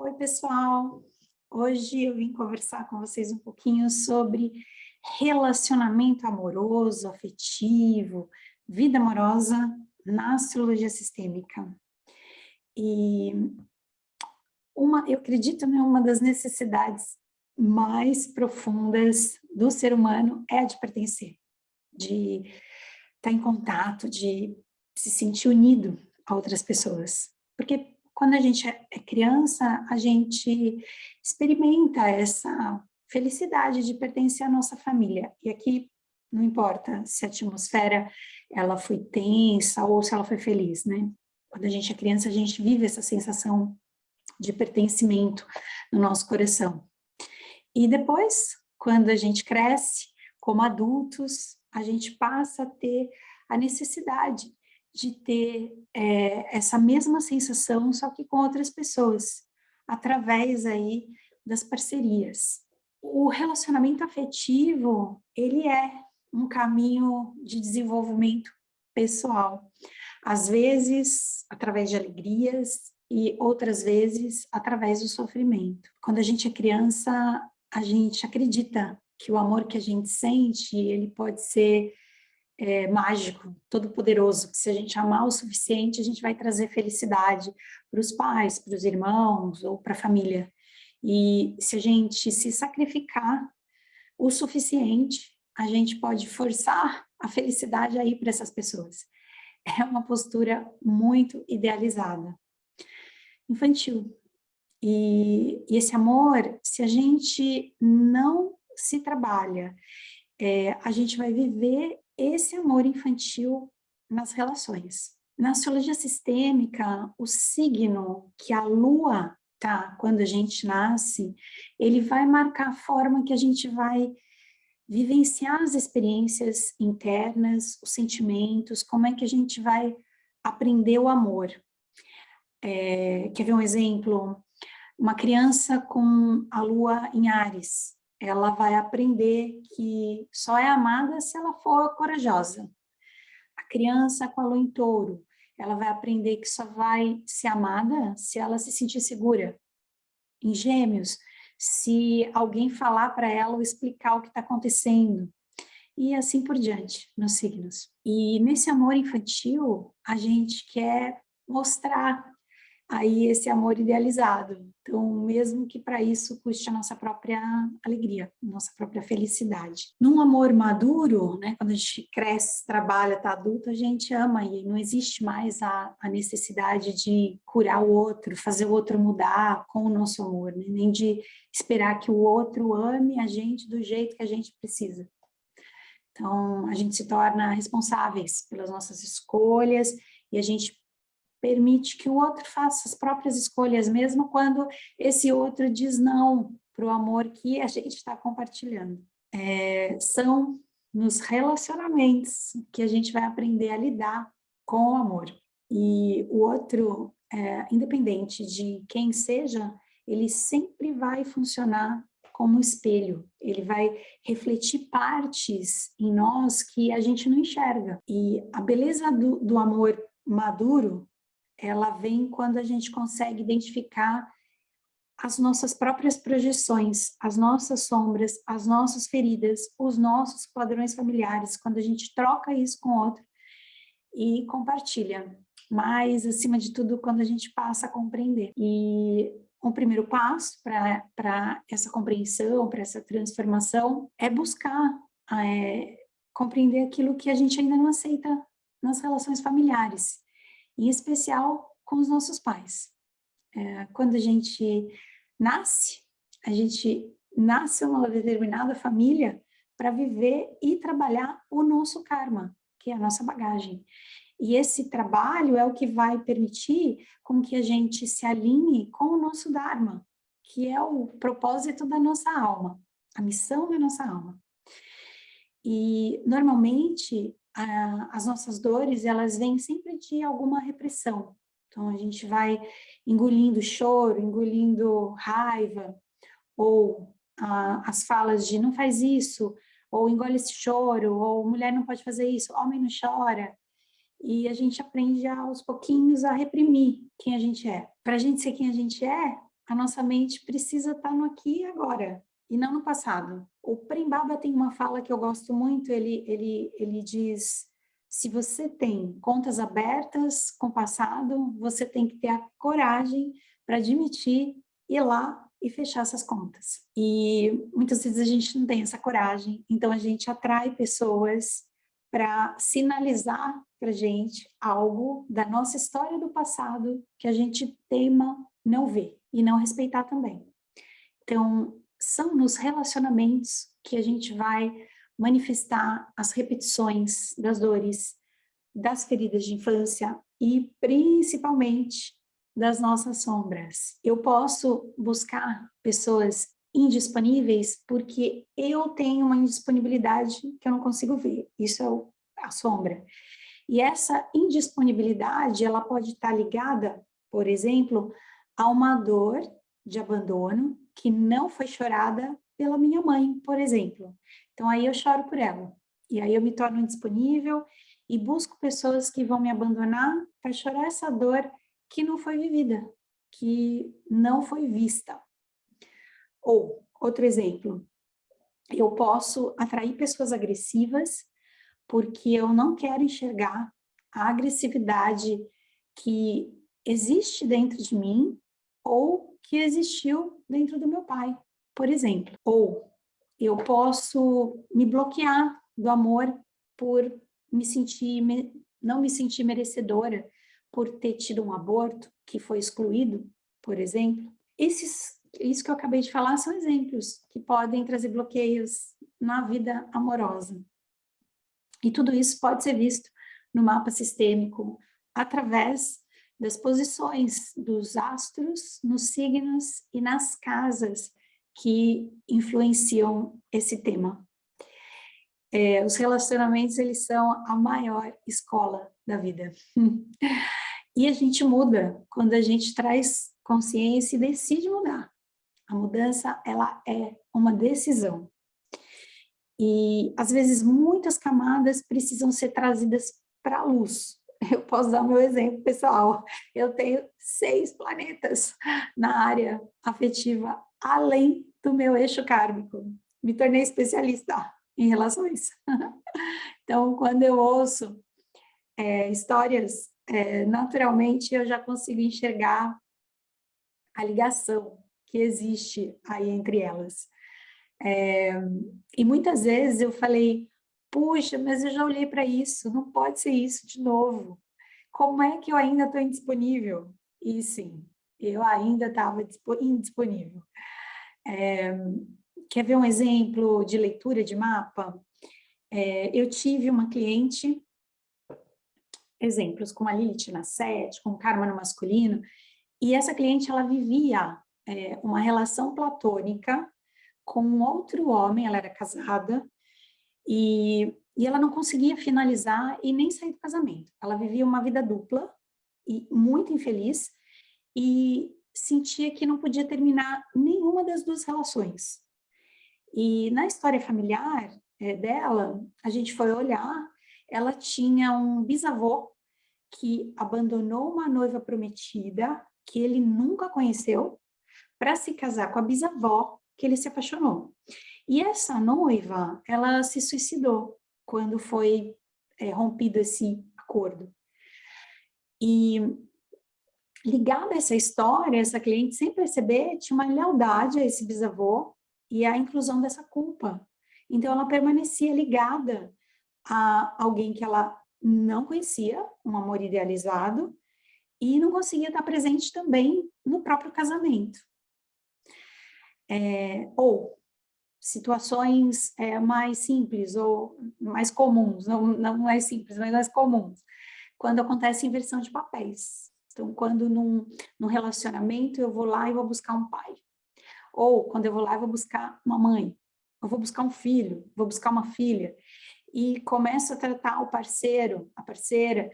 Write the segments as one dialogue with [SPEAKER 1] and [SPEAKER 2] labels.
[SPEAKER 1] Oi, pessoal! Hoje eu vim conversar com vocês um pouquinho sobre relacionamento amoroso, afetivo, vida amorosa na astrologia sistêmica. E eu acredito, né, uma das necessidades mais profundas do ser humano é a de pertencer, de estar em contato, de se sentir unido a outras pessoas. Porque quando a gente é criança, a gente experimenta essa felicidade de pertencer à nossa família. E aqui não importa se a atmosfera ela foi tensa ou se ela foi feliz, né? Quando a gente é criança, a gente vive essa sensação de pertencimento no nosso coração. E depois, quando a gente cresce, como adultos, a gente passa a ter a necessidade de ter essa mesma sensação, só que com outras pessoas, através aí das parcerias. O relacionamento afetivo, ele é um caminho de desenvolvimento pessoal. Às vezes, através de alegrias e outras vezes, através do sofrimento. Quando a gente é criança, a gente acredita que o amor que a gente sente, ele pode ser mágico, todo-poderoso, que se a gente amar o suficiente, a gente vai trazer felicidade para os pais, para os irmãos ou para a família. E se a gente se sacrificar o suficiente, a gente pode forçar a felicidade aí para essas pessoas. É uma postura muito idealizada, infantil. E esse amor, se a gente não se trabalha, a gente vai viver esse amor infantil nas relações. Na astrologia sistêmica, o signo que a lua tá quando a gente nasce, ele vai marcar a forma que a gente vai vivenciar as experiências internas, os sentimentos, como é que a gente vai aprender o amor. Quer ver um exemplo? Uma criança com a lua em Áries, ela vai aprender que só é amada se ela for corajosa. A criança com a lua em Touro, ela vai aprender que só vai ser amada se ela se sentir segura. Em Gêmeos, se alguém falar para ela ou explicar o que está acontecendo. E assim por diante, nos signos. E nesse amor infantil, a gente quer mostrar aí esse amor idealizado. Então, mesmo que para isso custe a nossa própria alegria, nossa própria felicidade. Num amor maduro, né, quando a gente cresce, trabalha, está adulto, a gente ama e não existe mais a necessidade de curar o outro, fazer o outro mudar com o nosso amor, né, nem de esperar que o outro ame a gente do jeito que a gente precisa. Então, a gente se torna responsáveis pelas nossas escolhas e a gente permite que o outro faça as próprias escolhas, mesmo quando esse outro diz não para o amor que a gente está compartilhando. São nos relacionamentos que a gente vai aprender a lidar com o amor. E o outro, independente de quem seja, ele sempre vai funcionar como um espelho. Ele vai refletir partes em nós que a gente não enxerga. E a beleza do amor maduro, ela vem quando a gente consegue identificar as nossas próprias projeções, as nossas sombras, as nossas feridas, os nossos padrões familiares, quando a gente troca isso com o outro e compartilha. Mas, acima de tudo, quando a gente passa a compreender. E um primeiro passo para essa compreensão, para essa transformação, é buscar compreender aquilo que a gente ainda não aceita nas relações familiares, em especial com os nossos pais. Quando a gente nasce numa determinada família para viver e trabalhar o nosso karma, que é a nossa bagagem. E esse trabalho é o que vai permitir com que a gente se alinhe com o nosso Dharma, que é o propósito da nossa alma, a missão da nossa alma. E, normalmente, as nossas dores, elas vêm sempre de alguma repressão. Então, a gente vai engolindo choro, engolindo raiva, ou as falas de não faz isso, ou engole esse choro, ou mulher não pode fazer isso, homem não chora. E a gente aprende aos pouquinhos a reprimir quem a gente é. Para a gente ser quem a gente é, a nossa mente precisa estar no aqui e agora, e não no passado. O Prem Baba tem uma fala que eu gosto muito, ele diz, se você tem contas abertas com o passado, você tem que ter a coragem para admitir, ir lá e fechar essas contas. E muitas vezes a gente não tem essa coragem, então a gente atrai pessoas para sinalizar para a gente algo da nossa história do passado que a gente teima não ver e não respeitar também. Então, são nos relacionamentos que a gente vai manifestar as repetições das dores, das feridas de infância e, principalmente, das nossas sombras. Eu posso buscar pessoas indisponíveis porque eu tenho uma indisponibilidade que eu não consigo ver. Isso é a sombra. E essa indisponibilidade, ela pode estar ligada, por exemplo, a uma dor de abandono que não foi chorada pela minha mãe, por exemplo. Então, aí eu choro por ela. E aí eu me torno indisponível e busco pessoas que vão me abandonar para chorar essa dor que não foi vivida, que não foi vista. Ou, outro exemplo, eu posso atrair pessoas agressivas porque eu não quero enxergar a agressividade que existe dentro de mim ou que existiu dentro do meu pai, por exemplo. Ou eu posso me bloquear do amor por não me sentir merecedora por ter tido um aborto que foi excluído, por exemplo. Isso que eu acabei de falar são exemplos que podem trazer bloqueios na vida amorosa. E tudo isso pode ser visto no mapa sistêmico através das posições dos astros, nos signos e nas casas que influenciam esse tema. Os relacionamentos, eles são a maior escola da vida. E a gente muda quando a gente traz consciência e decide mudar. A mudança, ela é uma decisão. E, às vezes, muitas camadas precisam ser trazidas para a luz. Eu posso dar meu exemplo, pessoal. Eu tenho 6 planetas na área afetiva, além do meu eixo kármico. Me tornei especialista em relações. Então, quando eu ouço histórias, naturalmente eu já consigo enxergar a ligação que existe aí entre elas. E muitas vezes eu falei, puxa, mas eu já olhei para isso, não pode ser isso de novo. Como é que eu ainda estou indisponível? E sim, eu ainda estava indisponível. Quer ver um exemplo de leitura de mapa? Eu tive uma cliente, exemplos, com a Lilith na 7, com Karma no masculino, e essa cliente, ela vivia uma relação platônica com um outro homem, ela era casada, e ela não conseguia finalizar e nem sair do casamento. Ela vivia uma vida dupla e muito infeliz e sentia que não podia terminar nenhuma das 2 relações. E na história familiar dela, a gente foi olhar, ela tinha um bisavô que abandonou uma noiva prometida que ele nunca conheceu para se casar com a bisavó que ele se apaixonou. E essa noiva, ela se suicidou quando foi rompido esse acordo. E ligada a essa história, essa cliente, sem perceber, tinha uma lealdade a esse bisavô e a inclusão dessa culpa. Então, ela permanecia ligada a alguém que ela não conhecia, um amor idealizado, e não conseguia estar presente também no próprio casamento. Ou situações mais simples ou mais comuns, não mais simples, mas mais comuns, quando acontece inversão de papéis. Então, quando num relacionamento eu vou lá e vou buscar um pai, ou quando eu vou lá e vou buscar uma mãe, eu vou buscar um filho, vou buscar uma filha, e começo a tratar o parceiro, a parceira,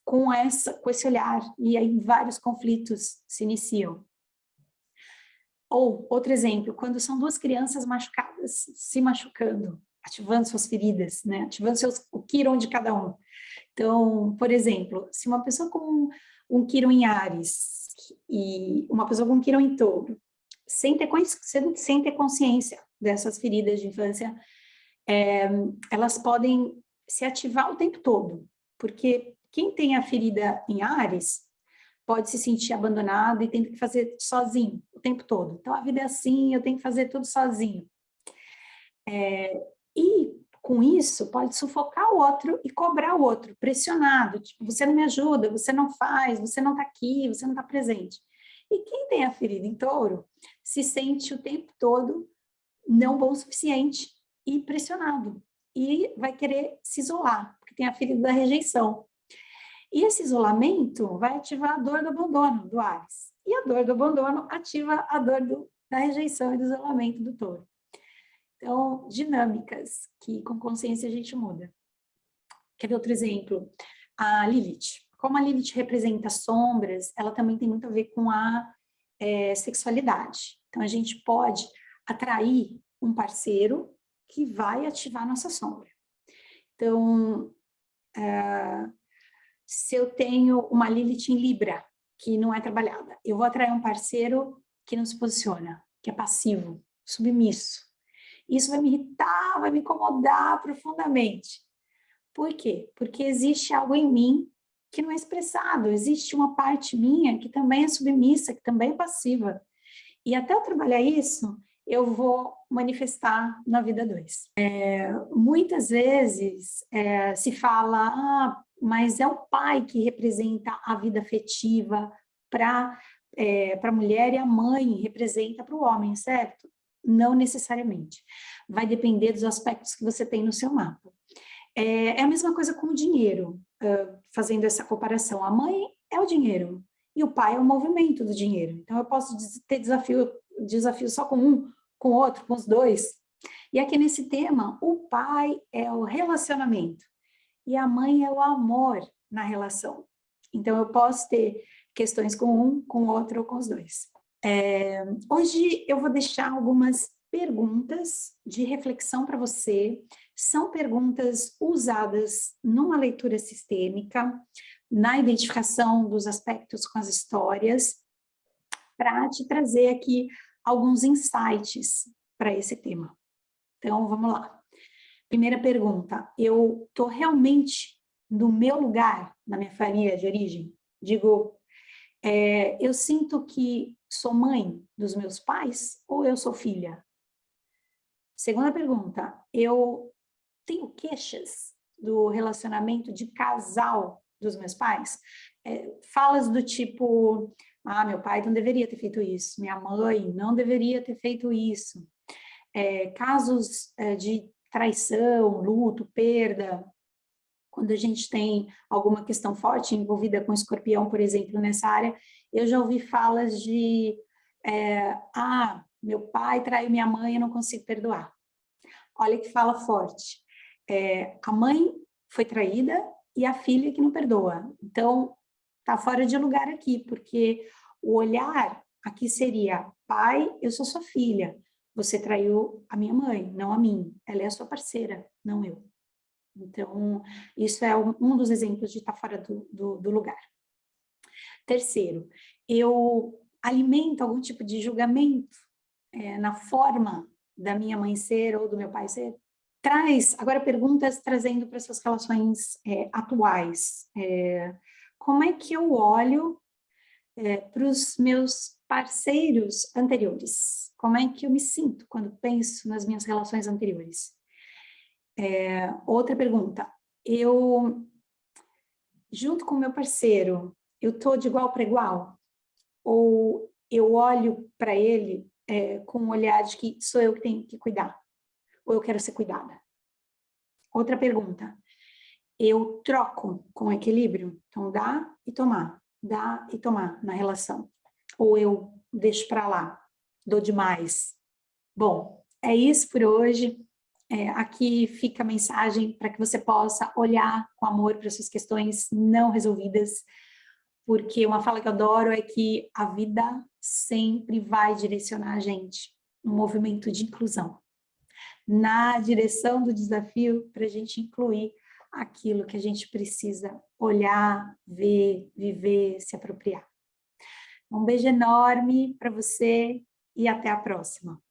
[SPEAKER 1] com esse olhar, e aí vários conflitos se iniciam. Ou, outro exemplo, quando são 2 crianças machucadas, se machucando, ativando suas feridas, né? Ativando o Quiron de cada um. Então, por exemplo, se uma pessoa com um Quiron em Áries, e uma pessoa com Quirón em touro, sem ter consciência dessas feridas de infância, elas podem se ativar o tempo todo, porque quem tem a ferida em Áries pode se sentir abandonado e tem que fazer sozinho o tempo todo. Então, a vida é assim, eu tenho que fazer tudo sozinho. E, com isso, pode sufocar o outro e cobrar o outro, pressionado, tipo, você não me ajuda, você não faz, você não está aqui, você não está presente. E quem tem a ferida em touro se sente o tempo todo não bom o suficiente e pressionado. E vai querer se isolar, porque tem a ferida da rejeição. E esse isolamento vai ativar a dor do abandono do Áries. E a dor do abandono ativa a dor da rejeição e do isolamento do touro. Então, dinâmicas que com consciência a gente muda. Quer ver outro exemplo? A Lilith. Como a Lilith representa sombras, ela também tem muito a ver com a sexualidade. Então, a gente pode atrair um parceiro que vai ativar nossa sombra. Então, se eu tenho uma Lilith em Libra, que não é trabalhada, eu vou atrair um parceiro que não se posiciona, que é passivo, submisso. Isso vai me irritar, vai me incomodar profundamente. Por quê? Porque existe algo em mim que não é expressado, existe uma parte minha que também é submissa, que também é passiva. E até eu trabalhar isso, eu vou manifestar na vida 2. Muitas vezes se fala, mas é o pai que representa a vida afetiva para a mulher e a mãe representa para o homem, certo? Não necessariamente. Vai depender dos aspectos que você tem no seu mapa. É a mesma coisa com o dinheiro, fazendo essa comparação. A mãe é o dinheiro e o pai é o movimento do dinheiro. Então, eu posso ter desafio só com um, com o outro, com os dois. E aqui nesse tema, o pai é o relacionamento e a mãe é o amor na relação. Então, eu posso ter questões com um, com o outro ou com os dois. Hoje eu vou deixar algumas perguntas de reflexão para você. São perguntas usadas numa leitura sistêmica, na identificação dos aspectos com as histórias, para te trazer aqui alguns insights para esse tema. Então, vamos lá. Primeira pergunta, eu estou realmente no meu lugar, na minha família de origem? Digo, eu sinto que sou mãe dos meus pais ou eu sou filha? Segunda pergunta, eu tenho queixas do relacionamento de casal dos meus pais? Falas do tipo, meu pai não deveria ter feito isso, minha mãe não deveria ter feito isso. Casos de traição, luto, perda, quando a gente tem alguma questão forte envolvida com escorpião, por exemplo, nessa área, eu já ouvi falas de, meu pai traiu minha mãe, eu não consigo perdoar. Olha que fala forte. A mãe foi traída e a filha que não perdoa. Então, tá fora de lugar aqui, porque o olhar aqui seria, pai, eu sou sua filha, você traiu a minha mãe, não a mim, ela é a sua parceira, não eu. Então, isso é um dos exemplos de estar fora do lugar. Terceiro, eu alimento algum tipo de julgamento na forma da minha mãe ser ou do meu pai ser? Traz, agora perguntas trazendo para suas relações atuais. Como é que eu olho para os meus parceiros anteriores? Como é que eu me sinto quando penso nas minhas relações anteriores? Outra pergunta, eu, junto com o meu parceiro, eu estou de igual para igual? Ou eu olho para ele com um olhar de que sou eu que tenho que cuidar? Ou eu quero ser cuidada? Outra pergunta, eu troco com equilíbrio? Então, dá e tomar na relação. Ou eu deixo para lá, dou demais? Bom, é isso por hoje. Aqui fica a mensagem para que você possa olhar com amor para suas questões não resolvidas, porque uma fala que eu adoro é que a vida sempre vai direcionar a gente no movimento de inclusão, na direção do desafio para a gente incluir aquilo que a gente precisa olhar, ver, viver, se apropriar. Um beijo enorme para você e até a próxima.